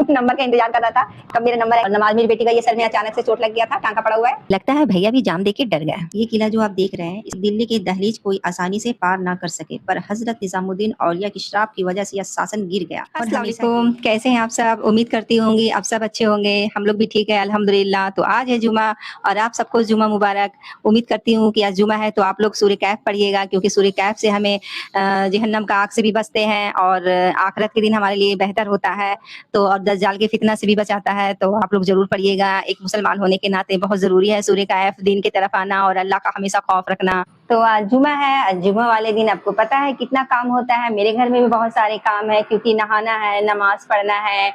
Number का इंतजार कर रहा था कब मेरा नंबर है। नमाज मेरी बेटी का ये सर में अचानक से चोट लग गया था, टांका पड़ा हुआ है। लगता है भैया भी जाम देके डर गया। ये किला जो आप देख रहे हैं, इस दिल्ली के दहलीज कोई आसानी से पार ना कर सके, पर हजरत निजामुद्दीन औलिया की श्राप की वजह से यह शासन गिर गया। अस्सलाम वालेकुम, कैसे हैं आप सब? उम्मीद करती होंगी आप सब अच्छे होंगे। हम लोग भी ठीक है अल्हम्दुलिल्लाह। तो आज है जुमा और आप सबको जुमा मुबारक। उम्मीद करती हूँ कि आज जुमा है तो आप लोग सूर्य कैफ पढ़िएगा, क्योंकि सूर्य कैफ से हमें जहन्नम का आग से भी बचते हैं और आखिरत के दिन हमारे लिए बेहतर होता है। तो और दज्जाल के फितना से भी बचाता है। तो आप लोग जरूर पढ़िएगा, एक मुसलमान होने के नाते बहुत जरूरी है सूर्य कैफ, दीन की तरफ आना और अल्लाह का हमेशा खौफ रखना। तो आज जुमा है, आज जुमा वाले दिन आपको पता है कितना काम होता है। मेरे घर में भी बहुत सारे काम है, क्योंकि नहाना है, नमाज पढ़ना है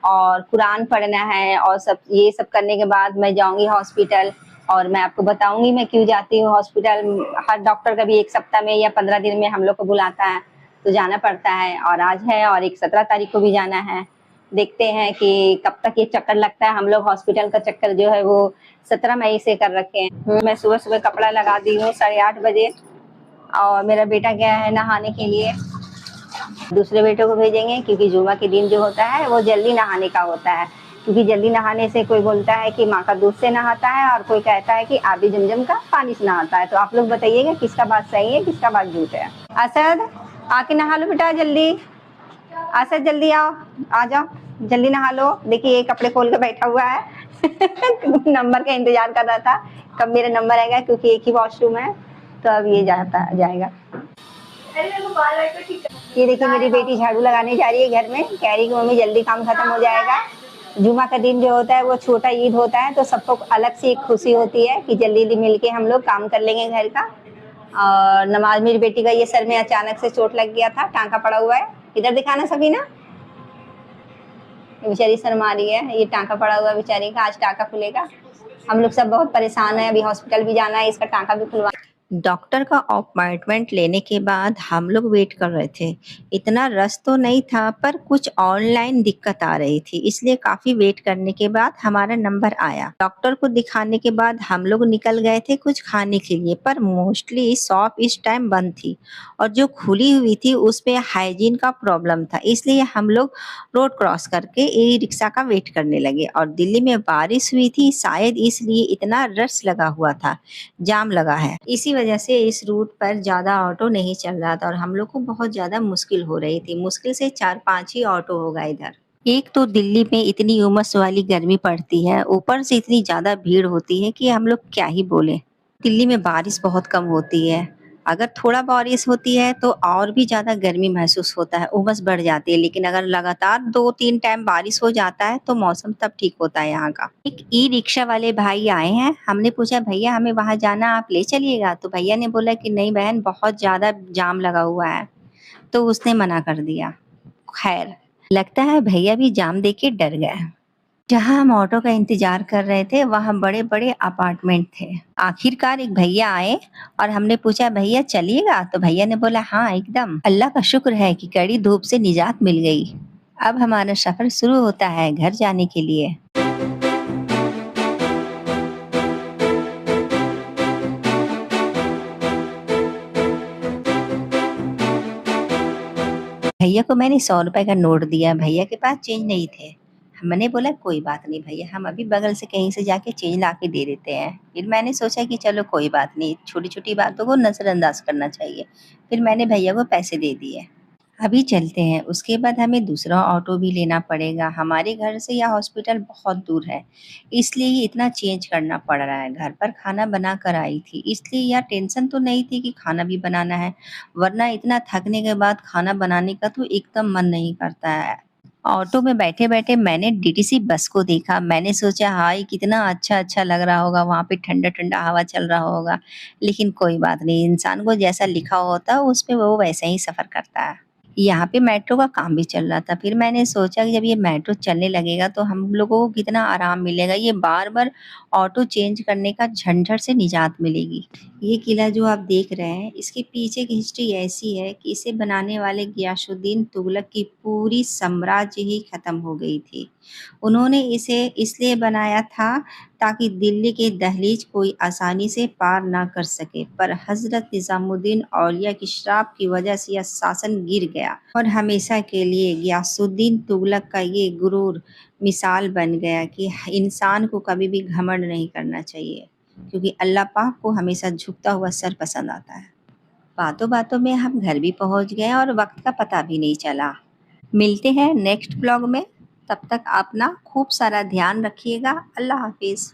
और कुरान पढ़ना है और सब ये सब करने के बाद मैं जाऊंगी हॉस्पिटल। और मैं आपको बताऊंगी मैं क्यों जाती हूँ हॉस्पिटल। हर डॉक्टर कभी एक सप्ताह में या 15 दिन में हम लोग को बुलाता है, तो जाना पड़ता है। और आज है और एक 17 तारीख को भी जाना है। देखते हैं कि कब तक ये चक्कर लगता है। हम लोग हॉस्पिटल का चक्कर जो है वो 17 मई से कर रखे हैं। मैं सुबह सुबह कपड़ा लगा दी हूँ 8:30 बजे, और मेरा बेटा गया है नहाने के लिए। दूसरे बेटे को भेजेंगे, क्योंकि जुमा के दिन जो होता है वो जल्दी नहाने का होता है। क्योंकि जल्दी नहाने से कोई बोलता है कि माँ का दूध से नहाता है और कोई कहता है कि आबी जमजम का पानी से नहाता है। तो आप लोग बताइएगा किसका बात सही है, किसका बात झूठ है। असद आके नहा लो बेटा जल्दी। असद जल्दी आओ, आ जाओ जल्दी नहा लो। देखिए ये कपड़े खोल के बैठा हुआ है। नंबर का इंतजार कर रहा था कब मेरा नंबर आएगा, क्योंकि एक ही वॉशरूम है। तो अब ये जाएगा। ये देखिए मेरी बेटी झाड़ू लगाने जा रही है घर में, कह रही कि मम्मी जल्दी काम खत्म हो जाएगा। जुमा का दिन जो होता है वो छोटा ईद होता है, तो सबको अलग से एक खुशी होती है कि जल्दी जल्दी मिलके हम लोग काम कर लेंगे घर का। और नमाज मेरी बेटी का ये सर में अचानक से चोट लग गया था, टांका पड़ा हुआ है। इधर दिखाना सभी ना, बेचारी शर्मा रही है। ये टांका पड़ा हुआ बेचारी का, आज टांका खुलेगा। हम लोग सब बहुत परेशान है, अभी हॉस्पिटल भी जाना है, इसका टांका भी खुलवा। डॉक्टर का अपॉइंटमेंट लेने के बाद हम लोग वेट कर रहे थे। इतना रश तो नहीं था, पर कुछ ऑनलाइन दिक्कत आ रही थी, इसलिए काफी वेट करने के बाद हमारा नंबर आया। डॉक्टर को दिखाने के बाद हम लोग निकल गए थे कुछ खाने के लिए, पर मोस्टली शॉप इस टाइम बंद थी और जो खुली हुई थी उसपे हाइजीन का प्रॉब्लम था, इसलिए हम लोग रोड क्रॉस करके ई रिक्शा का वेट करने लगे। और दिल्ली में बारिश हुई थी, शायद इसलिए इतना रश लगा हुआ था, जाम लगा है। इसी वजह से इस रूट पर ज्यादा ऑटो नहीं चल रहा था और हम लोग को बहुत ज्यादा मुश्किल हो रही थी। मुश्किल से 4-5 ही ऑटो होगा इधर। एक तो दिल्ली में इतनी उमस वाली गर्मी पड़ती है, ऊपर से इतनी ज्यादा भीड़ होती है कि हम लोग क्या ही बोले। दिल्ली में बारिश बहुत कम होती है, अगर थोड़ा बारिश होती है तो और भी ज्यादा गर्मी महसूस होता है, उमस बढ़ जाती है। लेकिन अगर लगातार 2-3 टाइम बारिश हो जाता है तो मौसम तब ठीक होता है यहाँ का। एक ई रिक्शा वाले भाई आए हैं, हमने पूछा भैया हमें वहां जाना, आप ले चलिएगा। तो भैया ने बोला कि नहीं बहन, बहुत ज्यादा जाम लगा हुआ है, तो उसने मना कर दिया। खैर, लगता है भैया भी जाम देख के डर गए। जहाँ हम ऑटो का इंतजार कर रहे थे वहाँ बड़े बड़े अपार्टमेंट थे। आखिरकार एक भैया आए और हमने पूछा भैया चलिएगा, तो भैया ने बोला हाँ एकदम, अल्लाह का शुक्र है कि कड़ी धूप से निजात मिल गई। अब हमारा सफर शुरू होता है घर जाने के लिए। भैया को मैंने 100 रुपए का नोट दिया, भैया के पास चेंज नहीं थे। मैंने बोला कोई बात नहीं भैया, हम अभी बगल से कहीं से जाके चेंज ला के दे देते हैं। फिर मैंने सोचा कि चलो कोई बात नहीं, छोटी छोटी बातों को नजरअंदाज करना चाहिए। फिर मैंने भैया को पैसे दे दिए। अभी चलते हैं, उसके बाद हमें दूसरा ऑटो भी लेना पड़ेगा। हमारे घर से यह हॉस्पिटल बहुत दूर है, इसलिए ही इतना चेंज करना पड़ रहा है। घर पर खाना बना कर आई थी, इसलिए यह टेंशन तो नहीं थी कि खाना भी बनाना है, वरना इतना थकने के बाद खाना बनाने का तो एकदम मन नहीं करता है। ऑटो में बैठे बैठे मैंने डीटीसी बस को देखा। मैंने सोचा हाय कितना अच्छा अच्छा लग रहा होगा, वहाँ पे ठंडा ठंडा हवा चल रहा होगा। लेकिन कोई बात नहीं, इंसान को जैसा लिखा होता है उस पे वो वैसे ही सफर करता है। यहाँ पे मेट्रो का काम भी चल रहा था। फिर मैंने सोचा कि जब ये मेट्रो चलने लगेगा तो हम लोगों को कितना आराम मिलेगा, ये बार बार ऑटो चेंज करने का झंझट से निजात मिलेगी। ये किला जो आप देख रहे हैं, इसके पीछे की हिस्ट्री ऐसी है कि इसे बनाने वाले गियासुद्दीन तुगलक की पूरी साम्राज्य ही खत्म हो गई थी। उन्होंने इसे इसलिए बनाया था ताकि दिल्ली के दहलीज कोई आसानी से पार ना कर सके, पर हज़रत निज़ामुद्दीन औलिया की श्राप की वजह से यह शासन गिर गया और हमेशा के लिए गियासुद्दीन तुगलक का ये गुरूर मिसाल बन गया कि इंसान को कभी भी घमंड नहीं करना चाहिए, क्योंकि अल्लाह पाक को हमेशा झुकता हुआ सर पसंद आता है। बातों बातों में हम घर भी पहुंच गए और वक्त का पता भी नहीं चला। मिलते हैं नेक्स्ट ब्लॉग में, तब तक अपना खूब सारा ध्यान रखिएगा। अल्लाह हाफिज़।